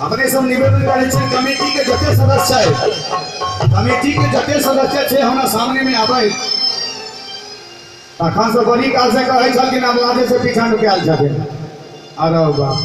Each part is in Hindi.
अपने सब निवेदन करे छे कमेटी के जते सदस्य है कमेटी के जते सदस्य छे हमरा सामने में आबै तखन से बड़ी काल से कहै छल कि नामलाजे से पीछा नुकाल छथि। अरे बाप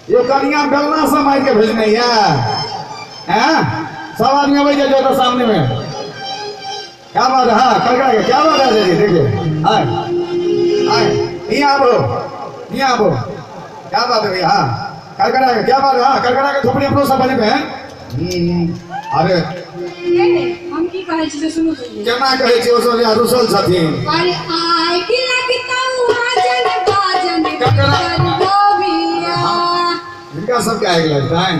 ये कनिया बेलना से मार के भेजने है हैं सब आदमी आबै जे तो सामने में क्या बात है। हाँ कलकड़ा क्या बात है जी देखिए हाय हाय नहीं आबो क्या बात है भैया। हाँ कलकड़ा क्या बात है। हाँ कलकड़ा के थोपड़ी अपनो सब बने में अरे हम की कहै छी से सुनु केना कहै छी ओसो रुसल छथिन। अरे आइ कि लगता आजन बाजन करबिया इनका सब क्या आएगा लगता है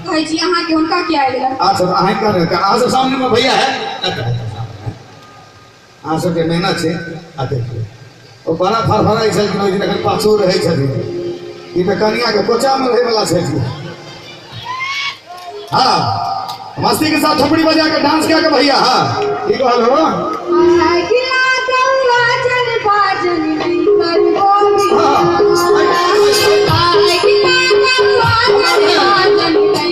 कहै छी अहाँ के उनका क्या आएगा। अच्छा अहाँ कर आ सब सामने में भैया है आ सब के मेहनत से आ देखिए ओ बड़ा फरफराई छै कि ओइ दिन एखन पाछू रहै छथिन ई त कनिया के कोचा में रहे वाला छै। हाँ मस्ती के साथ थोपड़ी बजा के डांस किया के भैया। हाँ की कहल हो आइ कि लगता आजन बाजन करबिया आइ कि लगता आजन बाजन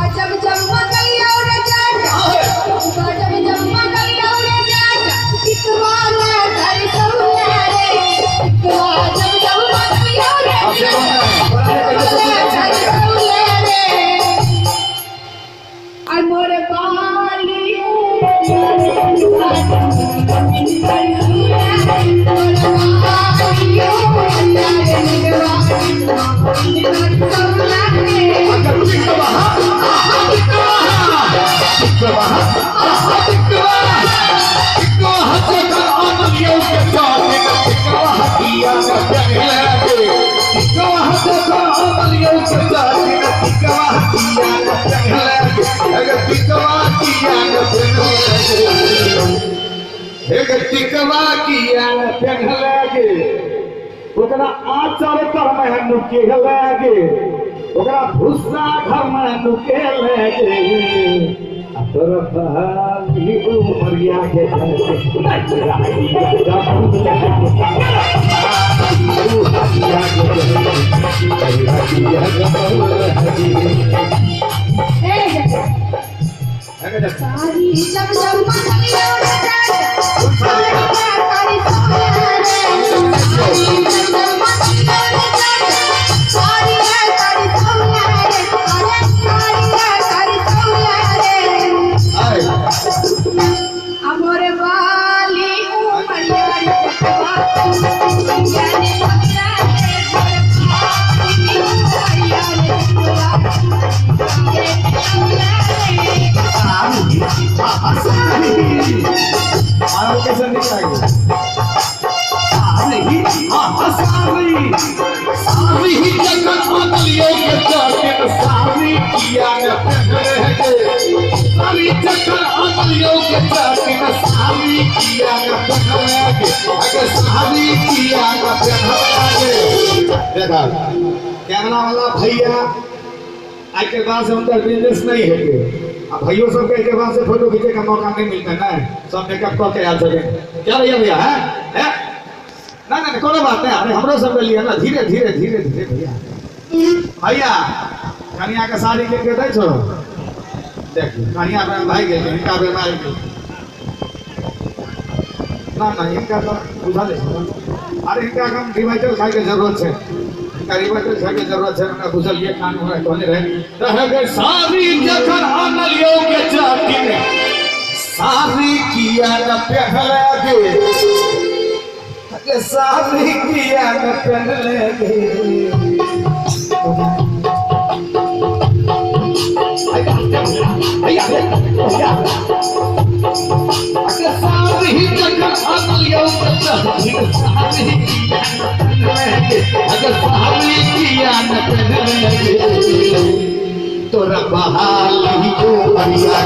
जब जब मगलिया रे जाटा जब जब मगलिया रे जाटा कितवा रे धरि सौला रे जब जब मगलिया रे जाटा सौला रे आई मोरे बाली टिकवा किया पेघलगे ओकरा आचर कर में नुके लगे ओकरा भूसा घर में नुके लगे तोर बहाली उमरिया के सारी जब जब मगलिया रे जाटा सारी सौला रे सारी जब जब मगलिया रे जाटा सारी सौला रे अरे सारी सौला रे हमरे वाली उमरिया रे जाने पता रे हमरे उमरिया कैमरा वाला भैया आज के बाद से उनका बिजनेस नहीं है। अब भाइयों सब के बाद से फोटो खींचे का मौका नहीं मिलता ना सब मेकअप करके आ सके क्या भैया भैया है ना ना कोनो बात नहीं। अरे हमरो सब लिए ना धीरे धीरे धीरे धीरे भैया भैया कनिया के साड़ी लेके दे छो देख कनिया पे भाई गेल इनका पे भाई गेल ना इनका तो बुझा दे। अरे इनका हम डिवाइडर खाए के जरूरत है रिवाइडर खाए के जरूरत है ना बुझल ये कान हो कोने रह गए सारी जखन आनलियो के चाटी में सारी किया न पहले के सारी किया न पहले अगर साथ ही जगह आलियो साथ ही अगर साहबी किया न तोरा बहाल ही को मरिया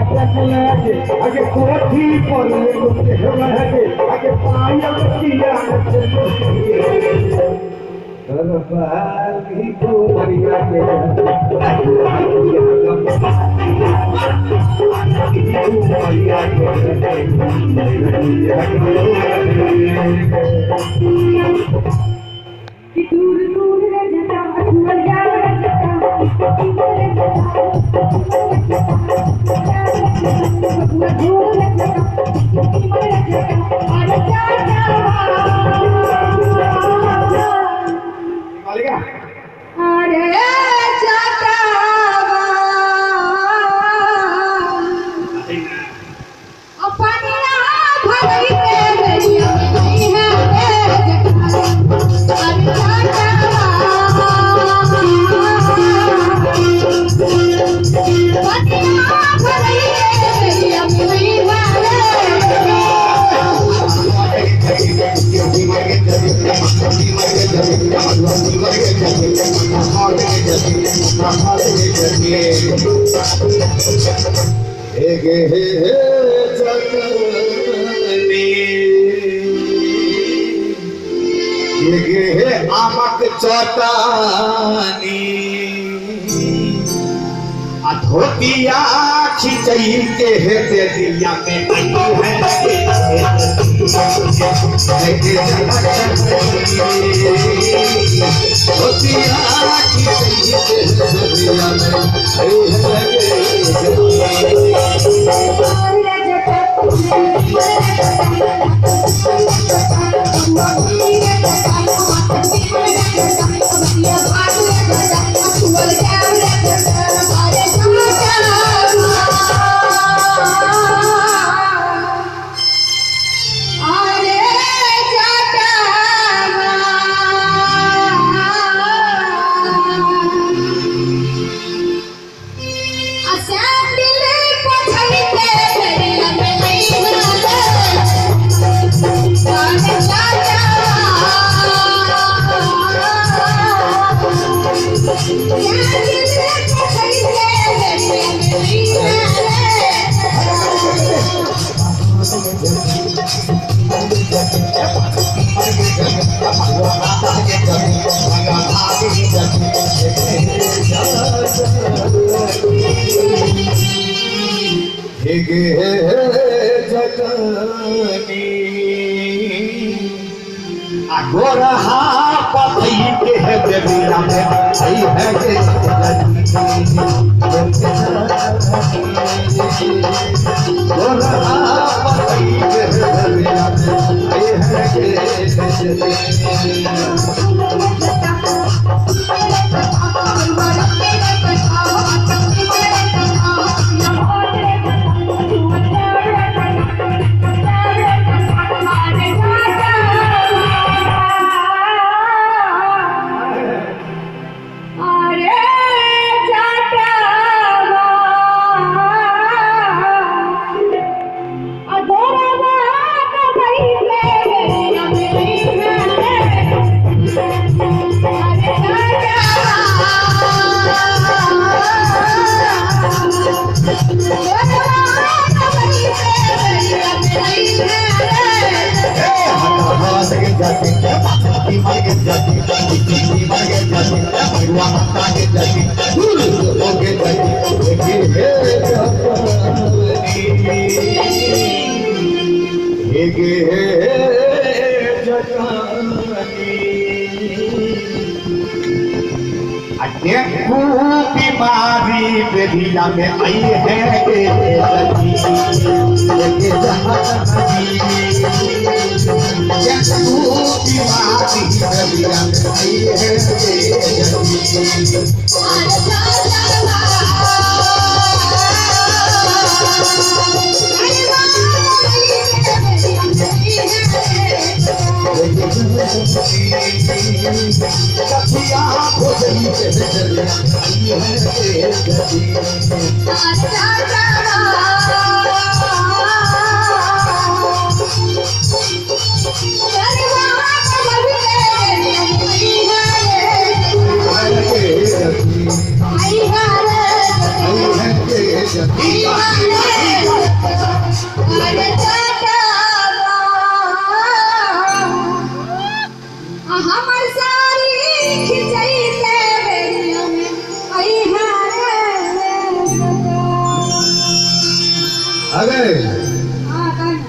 आगे कोठी पर आगे पायल किया ही को मरिया दूर दूर जटा अठुअल जावे आमक चटानी धोतिया खिंचई के हेते दिया में आई है धोतिया खिंचई के दिया में गोरहा पथई के है बेबिया में आई है के गोरहा पथई के है बेबिया में आई है अरे जाती चिट्ठी मांगे जाती मरुआ माता के जाती दूर हो के जाती बीमारी बेदिया में आई है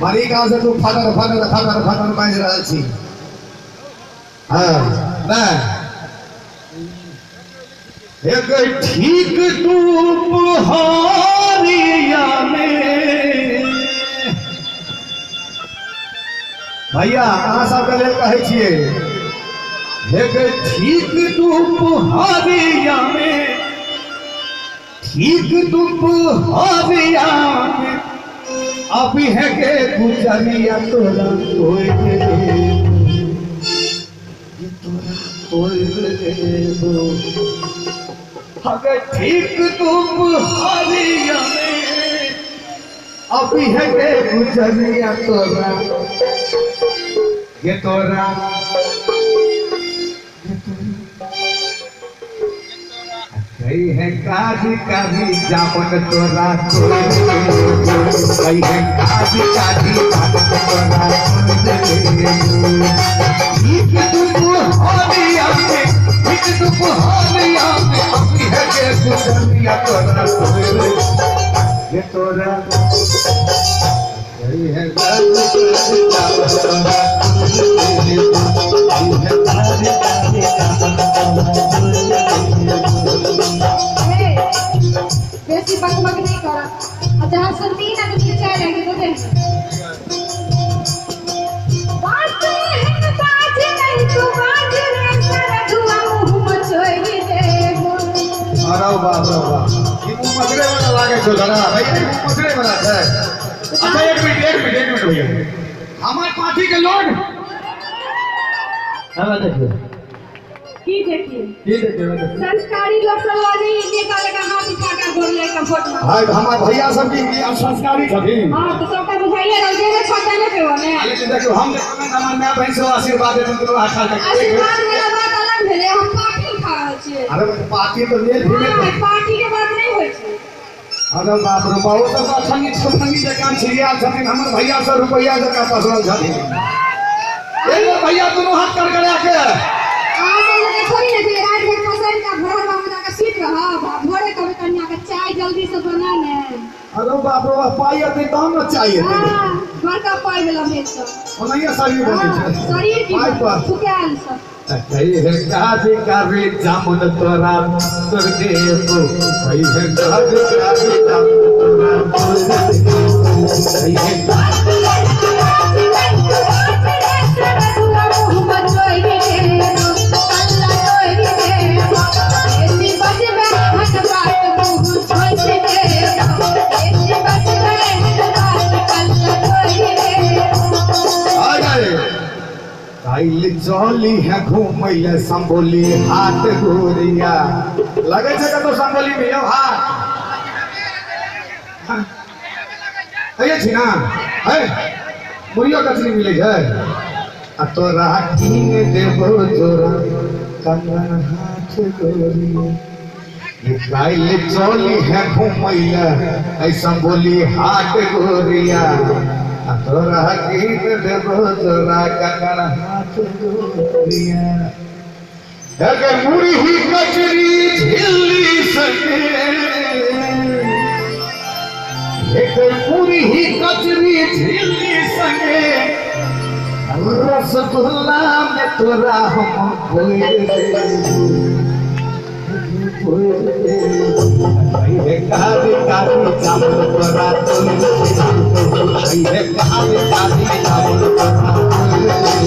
मारी गांव से तू फादर बाज रहा छी हाँ ना एक ठीक दुपहरिया में भैया अहाँ सबके लेल कहै छियै एक ठीक दुपहरिया में ठीक दुपहरिया में अभी है के गुजरिया तोरा अगर ठीक दुपहरिया में अभी है के गुजरिया तोरा ये तोरा कई है काजी जापन तोरा कई है काजी जापन तोरा ठीक दुपहरिया में अभी है के गुजरिया तोरा ये तोरा कई है बेसी बकबक नहीं करा और जहाँ सुनती ना तो पीछे रहेंगे तो देख बात नहीं तू बात रे कर धुआं मुंह मचोई दे अरे बाप रे बाप ये मुंह मगरे वाला लागे छो जरा भाई ये मुंह मगरे वाला है अच्छा एक मिनट भैया हमारे पार्टी के लोग हां देखिए की देखिए संस्कारी लोग सब वाली इनके काले का हाथ उठा कर बोले का फोटो हां हमारे भैया सब की संस्कारी छथिन हां तो सबका बुझाइए रह जे छोटा ने पे होने लेकिन देखो हम हमार मां बहन से आशीर्वाद दे तुम आशा करते आशीर्वाद वाला बात अलग भेले हम पार्टी खा छिए अरे पार्टी तो ले भेले पार्टी के बात नहीं होय छै अरे बाप रे बहुत संगी जकां छिया छथिन हमर भैया से रुपया जकां पसरल छथिन एगो भैया दोनों हाथ कर के थोड़ी ना रात में फसल का भोर में का सीट रहा भोरे कभी कन्या का चाय जल्दी से बना ले अरे बाप रे बाप पाई अते दाम न चाहिए हां घर का पाई वाला मेज सब ओनैया शरीर बने छै शरीर की फुकाल सब कई है काजी कावे जामुन तोरा तोर देबो कई है काजी कावे जामुन तोरा तोर देबो कई है चली है घूमैले संबोली हाथ गोरिया लगे छै कतो संबोली में यौ हाथ है छी ना है मुरियो कचरी मिले है आ तोरा कीन देबो जोरा कंगन हाथ गोरिया ये काइले चली है घूमैले ऐ संबोली हाथ गोरिया तोरा कीन देबो जोरा कंगन हाथ टोलिया अगर मुड़ी ही कचरी झिल्ली सके अगर मुड़ी ही कचरी झिल्ली सके रसगुल्ला में तोरा हम भूल काली काली चावल तोरा काली काली चावल तोरा